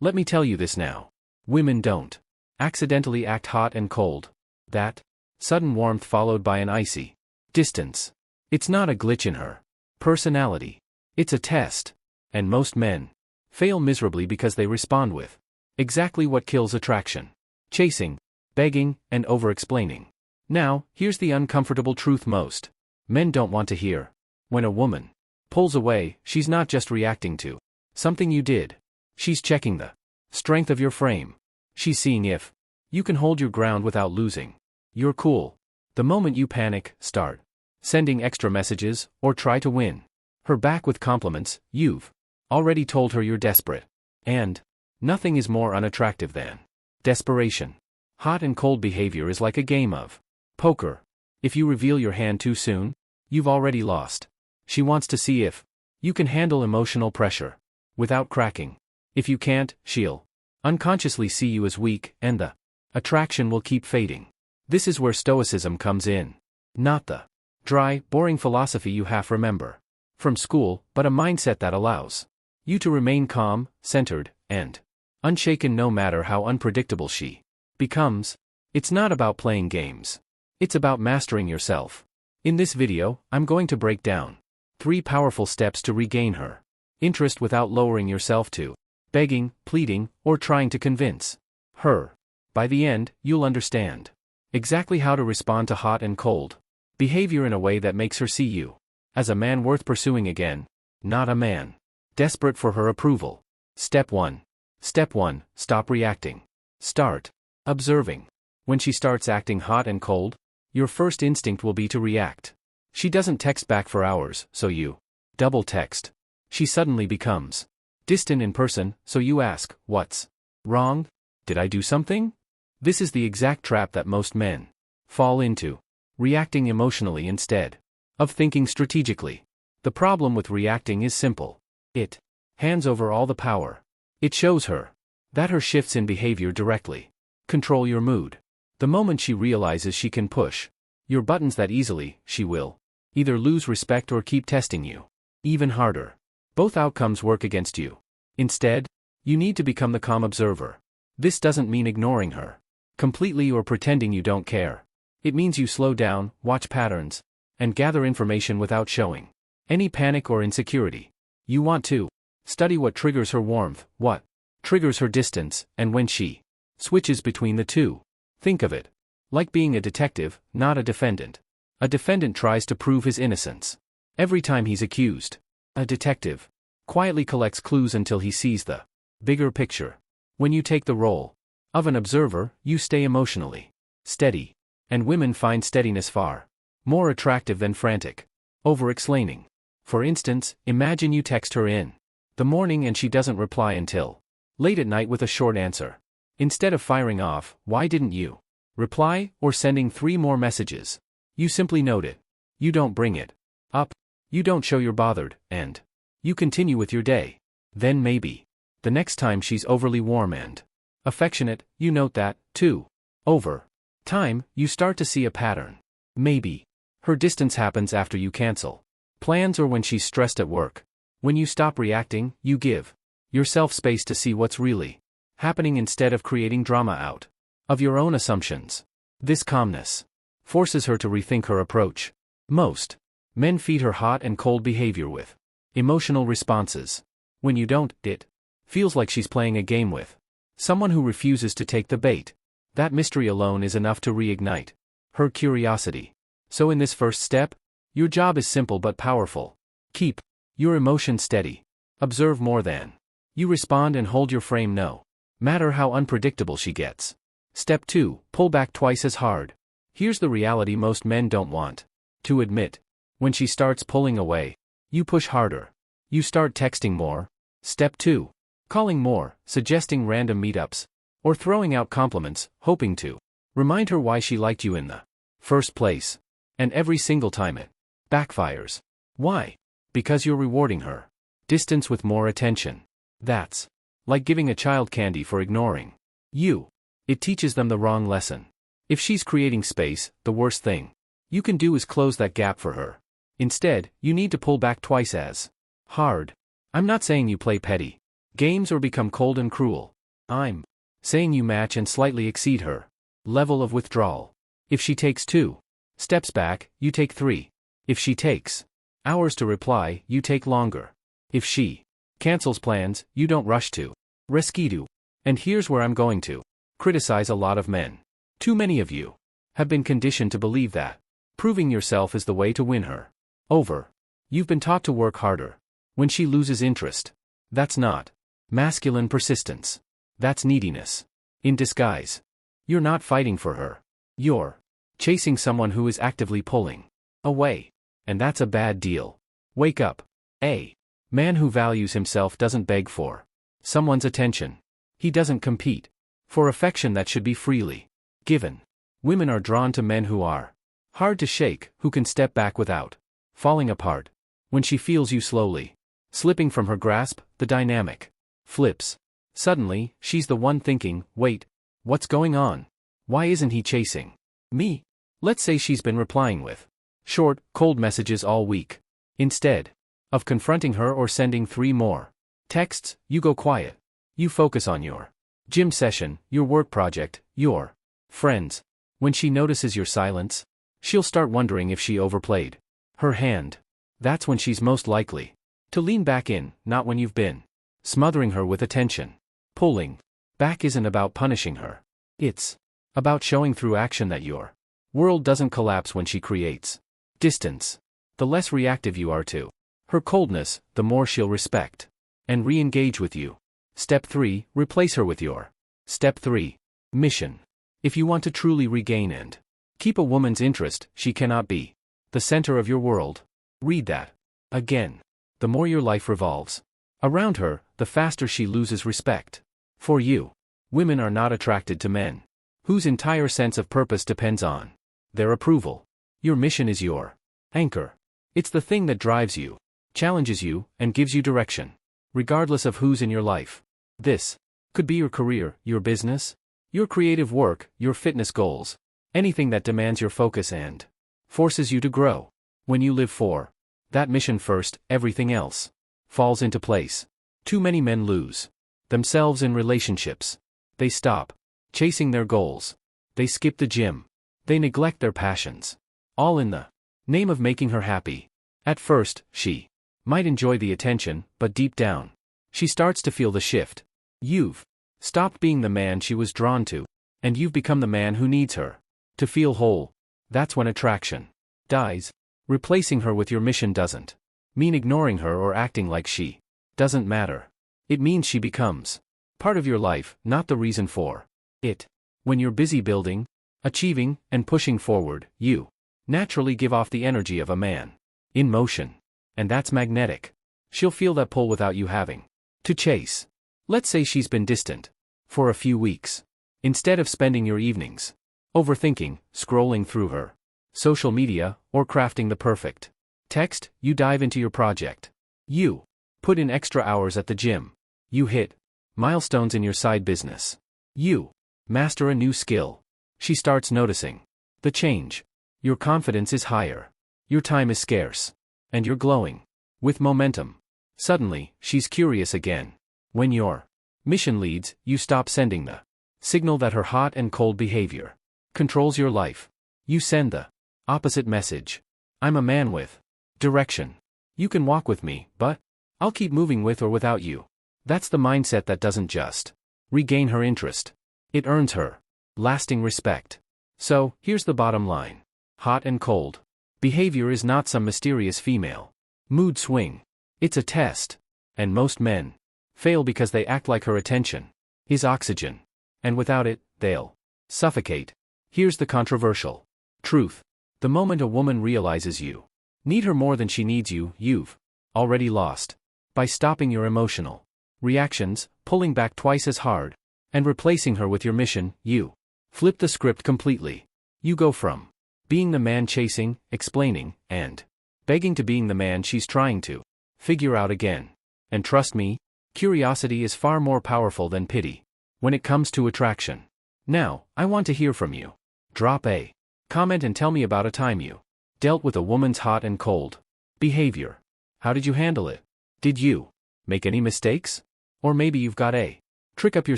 Let me tell you this now. Women don't accidentally act hot and cold. That sudden warmth followed by an icy distance. It's not a glitch in her personality. It's a test. And most men fail miserably because they respond with exactly what kills attraction: chasing, begging, and over-explaining. Now, here's the uncomfortable truth most men don't want to hear. When a woman pulls away, she's not just reacting to something you did. She's checking the strength of your frame. She's seeing if you can hold your ground without losing your cool. The moment you panic, start sending extra messages, or try to win her back with compliments, you've already told her you're desperate. And nothing is more unattractive than desperation. Hot and cold behavior is like a game of poker. If you reveal your hand too soon, you've already lost. She wants to see if you can handle emotional pressure without cracking. If you can't, she'll unconsciously see you as weak, and the attraction will keep fading. This is where Stoicism comes in. Not the dry, boring philosophy you half remember from school, but a mindset that allows you to remain calm, centered, and unshaken no matter how unpredictable she becomes. It's not about playing games. It's about mastering yourself. In this video, I'm going to break down 3 powerful steps to regain her interest without lowering yourself to begging, pleading, or trying to convince her. By the end, you'll understand exactly how to respond to hot and cold behavior in a way that makes her see you as a man worth pursuing again, not a man desperate for her approval. Step 1. Step 1. Stop reacting. Start observing. When she starts acting hot and cold, your first instinct will be to react. She doesn't text back for hours, so you double text. She suddenly becomes distant in person, so you ask, "What's wrong? Did I do something?" This is the exact trap that most men fall into, reacting emotionally instead of thinking strategically. The problem with reacting is simple. It hands over all the power. It shows her that her shifts in behavior directly control your mood. The moment she realizes she can push your buttons that easily, she will either lose respect or keep testing you even harder. Both outcomes work against you. Instead, you need to become the calm observer. This doesn't mean ignoring her completely or pretending you don't care. It means you slow down, watch patterns, and gather information without showing any panic or insecurity. You want to study what triggers her warmth, what triggers her distance, and when she switches between the two. Think of it like being a detective, not a defendant. A defendant tries to prove his innocence every time he's accused. A detective quietly collects clues until he sees the bigger picture. When you take the role of an observer, you stay emotionally steady. And women find steadiness far more attractive than frantic over-explaining. For instance, imagine you text her in the morning and she doesn't reply until late at night with a short answer. Instead of firing off, "Why didn't you reply?" or sending 3 more messages, you simply note it. You don't bring it up. You don't show you're bothered, and you continue with your day. Then maybe the next time she's overly warm and affectionate, you note that, too. Over time, you start to see a pattern. Maybe her distance happens after you cancel plans or when she's stressed at work. When you stop reacting, you give yourself space to see what's really happening instead of creating drama out of your own assumptions. This calmness forces her to rethink her approach. Most men feed her hot and cold behavior with emotional responses. When you don't, it feels like she's playing a game with someone who refuses to take the bait. That mystery alone is enough to reignite her curiosity. So in this first step, your job is simple but powerful. Keep your emotions steady. Observe more than you respond and hold your frame no matter how unpredictable she gets. Step 2. Pull back twice as hard. Here's the reality most men don't want to admit. When she starts pulling away, you push harder. You start texting more. Step 2. Calling more, suggesting random meetups, or throwing out compliments, hoping to remind her why she liked you in the first place. And every single time it backfires. Why? Because you're rewarding her distance with more attention. That's like giving a child candy for ignoring you. It teaches them the wrong lesson. If she's creating space, the worst thing you can do is close that gap for her. Instead, you need to pull back twice as hard. I'm not saying you play petty Games or become cold and cruel. I'm saying you match and slightly exceed her level of withdrawal. If she takes 2 steps back, you take 3. If she takes hours to reply, you take longer. If she cancels plans, you don't rush to rescue. And here's where I'm going to criticize a lot of men. Too many of you have been conditioned to believe that proving yourself is the way to win her over. You've been taught to work harder when she loses interest. That's not masculine persistence. That's neediness in disguise. You're not fighting for her. You're chasing someone who is actively pulling away. And that's a bad deal. Wake up. A man who values himself doesn't beg for someone's attention. He doesn't compete for affection that should be freely given. Women are drawn to men who are hard to shake, who can step back without falling apart. When she feels you slowly slipping from her grasp, the dynamic flips. Suddenly, she's the one thinking, wait, what's going on? Why isn't he chasing me? Let's say she's been replying with short, cold messages all week. Instead of confronting her or sending 3 more texts, you go quiet. You focus on your gym session, your work project, your friends. When she notices your silence, she'll start wondering if she overplayed her hand. That's when she's most likely to lean back in, not when you've been smothering her with attention. Pulling back isn't about punishing her. It's about showing through action that your world doesn't collapse when she creates distance. The less reactive you are to her coldness, the more she'll respect and re-engage with you. Step 3, replace her with your Step 3 mission. If you want to truly regain and keep a woman's interest, she cannot be the center of your world. Read that again. The more your life revolves around her, the faster she loses respect for you. Women are not attracted to men whose entire sense of purpose depends on their approval. Your mission is your anchor. It's the thing that drives you, challenges you, and gives you direction, regardless of who's in your life. This could be your career, your business, your creative work, your fitness goals, anything that demands your focus and forces you to grow. When you live for that mission first, everything else falls into place. Too many men lose themselves in relationships. They stop chasing their goals. They skip the gym. They neglect their passions. All in the name of making her happy. At first, she might enjoy the attention, but deep down, she starts to feel the shift. You've stopped being the man she was drawn to, and you've become the man who needs her to feel whole. That's when attraction dies. Replacing her with your mission doesn't mean ignoring her or acting like she doesn't matter. It means she becomes part of your life, not the reason for it. When you're busy building, achieving, and pushing forward, you naturally give off the energy of a man in motion. And that's magnetic. She'll feel that pull without you having to chase. Let's say she's been distant for a few weeks. Instead of spending your evenings overthinking, scrolling through her social media, or crafting the perfect text, you dive into your project. You put in extra hours at the gym. You hit milestones in your side business. You master a new skill. She starts noticing the change. Your confidence is higher. Your time is scarce. And you're glowing with momentum. Suddenly, she's curious again. When your mission leads, you stop sending the signal that her hot and cold behavior controls your life. You send the opposite message. I'm a man with direction. You can walk with me, but I'll keep moving with or without you. That's the mindset that doesn't just regain her interest. It earns her lasting respect. So, here's the bottom line. Hot and cold behavior is not some mysterious female mood swing. It's a test. And most men fail because they act like her attention is oxygen. And without it, they'll suffocate. Here's the controversial truth. The moment a woman realizes you need her more than she needs you, you've already lost. By stopping your emotional reactions, pulling back twice as hard, and replacing her with your mission, you flip the script completely. You go from being the man chasing, explaining, and begging to being the man she's trying to figure out again. And trust me, curiosity is far more powerful than pity when it comes to attraction. Now, I want to hear from you. Drop a comment and tell me about a time you dealt with a woman's hot and cold behavior. How did you handle it? Did you make any mistakes? Or maybe you've got a trick up your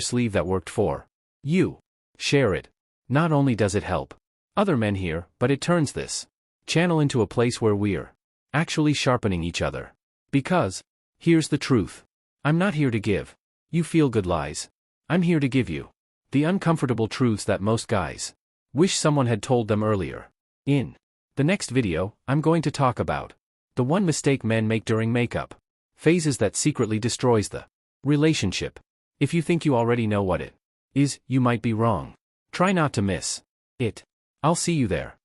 sleeve that worked for you. Share it. Not only does it help other men here, but it turns this channel into a place where we're actually sharpening each other. Because, here's the truth. I'm not here to give you feel-good lies. I'm here to give you the uncomfortable truths that most guys wish someone had told them earlier. In the next video, I'm going to talk about the one mistake men make during makeup phases that secretly destroys the relationship. If you think you already know what it is, you might be wrong. Try not to miss it. I'll see you there.